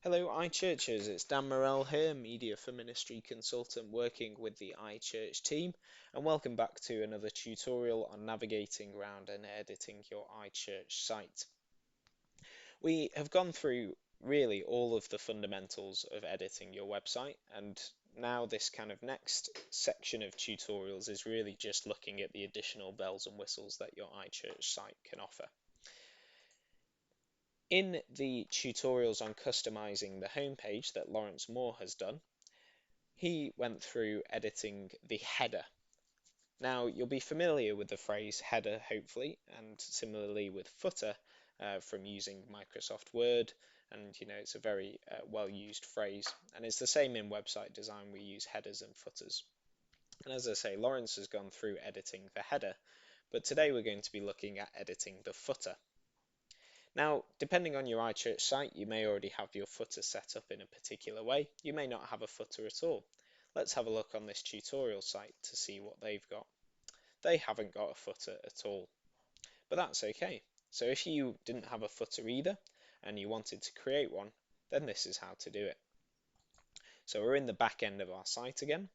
Hello, iChurchers. It's Dan Morell here, Media for Ministry consultant working with the iChurch team, and welcome back to another tutorial on navigating around and editing your iChurch site. We have gone through really all of the fundamentals of editing your website, and now this kind of next section of tutorials is really just looking at the additional bells and whistles that your iChurch site can offer. In the tutorials on customizing the homepage that Lawrence Moore has done, he went through editing the header. Now, you'll be familiar with the phrase header, hopefully, and similarly with footer from using Microsoft Word, and it's a very well-used phrase, and it's the same in website design. We use headers and footers. And as I say, Lawrence has gone through editing the header, but today we're going to be looking at editing the footer. Now, depending on your iChurch site, you may already have your footer set up in a particular way. You may not have a footer at all. Let's have a look on this tutorial site to see what they've got. They haven't got a footer at all, but that's okay. So if you didn't have a footer either and you wanted to create one, then this is how to do it. So we're in the back end of our site again,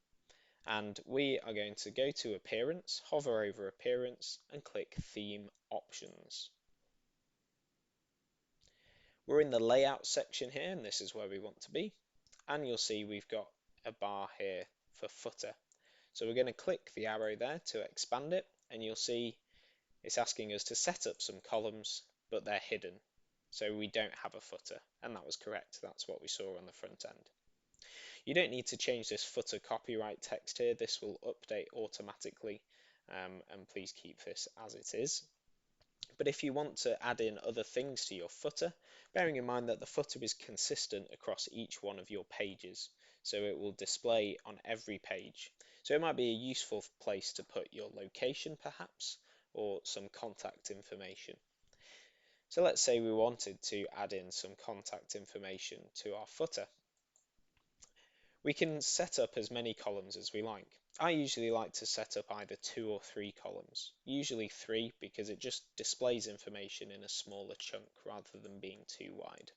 and we are going to go to Appearance, hover over Appearance, and click Theme Options. We're in the layout section here, and this is where we want to be. And you'll see we've got a bar here for footer. So we're going to click the arrow there to expand it, and you'll see it's asking us to set up some columns, but they're hidden. So we don't have a footer, and that was correct. That's what we saw on the front end. You don't need to change this footer copyright text here. This will update automatically, and please keep this as it is. But if you want to add in other things to your footer, bearing in mind that the footer is consistent across each one of your pages, so it will display on every page. So it might be a useful place to put your location perhaps, or some contact information. So let's say we wanted to add in some contact information to our footer. We can set up as many columns as we like. I usually like to set up either 2 or 3 columns, usually 3 because it just displays information in a smaller chunk rather than being too wide.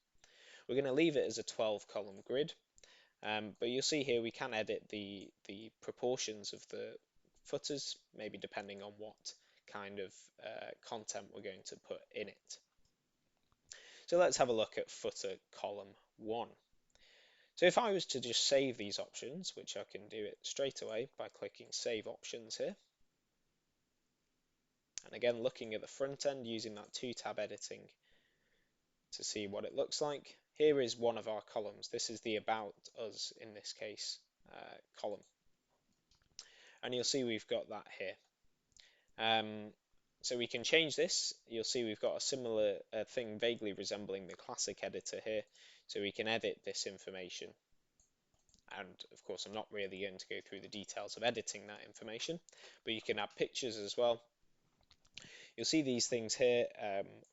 We're going to leave it as a 12-column grid, but you'll see here we can edit the proportions of the footers, maybe depending on what kind of content we're going to put in it. So let's have a look at footer column 1. So if I was to just save these options, which I can do it straight away by clicking Save Options here, and again looking at the front end using that 2-tab editing to see what it looks like, here is one of our columns. This is the About Us, in this case, column. And you'll see we've got that here. So we can change this. You'll see we've got a similar thing vaguely resembling the classic editor here. So we can edit this information. And of course, I'm not really going to go through the details of editing that information, but you can add pictures as well. You'll see these things here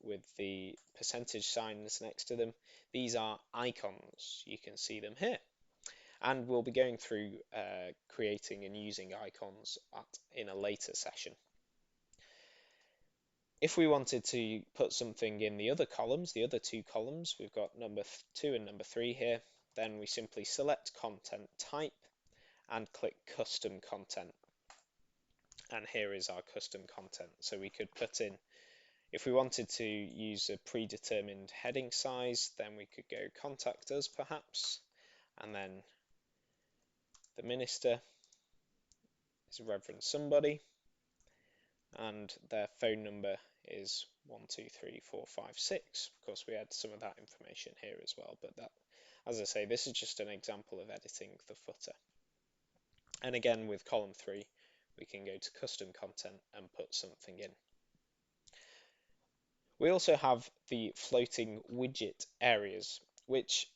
with the percentage signs next to them. These are icons. You can see them here. And we'll be going through creating and using icons in a later session. If we wanted to put something in the other columns, the other 2 columns, we've got number 2 and number 3 here, then we simply select content type and click custom content. And here is our custom content. So we could put in, if we wanted to use a predetermined heading size, then we could go contact us perhaps, and then the minister is Reverend somebody, and their phone number is 123456. Of course, we had some of that information here as well, but that, as I say, this is just an example of editing the footer. And again, with column 3, we can go to custom content and put something in. We also have the floating widget areas, which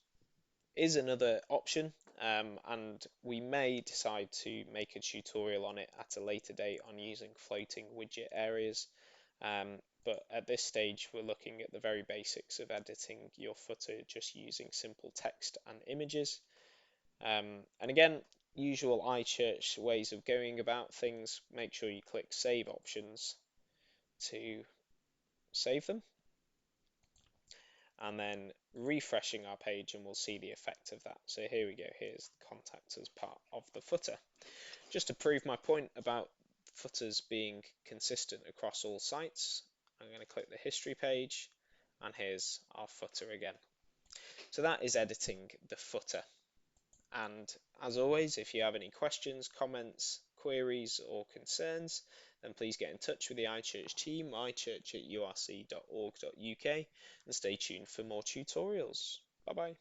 is another option, and we may decide to make a tutorial on it at a later date on using floating widget areas. But at this stage, we're looking at the very basics of editing your footer just using simple text and images. And again, usual iChurch ways of going about things. Make sure you click Save Options to save them. And then refreshing our page and we'll see the effect of that. So here we go, here's the contact us part of the footer. Just to prove my point about footers being consistent across all sites, I'm going to click the history page and here's our footer again. So that is editing the footer. And as always, if you have any questions, comments, queries or concerns, then please get in touch with the iChurch team, ichurch@urc.org.uk, and stay tuned for more tutorials. Bye bye.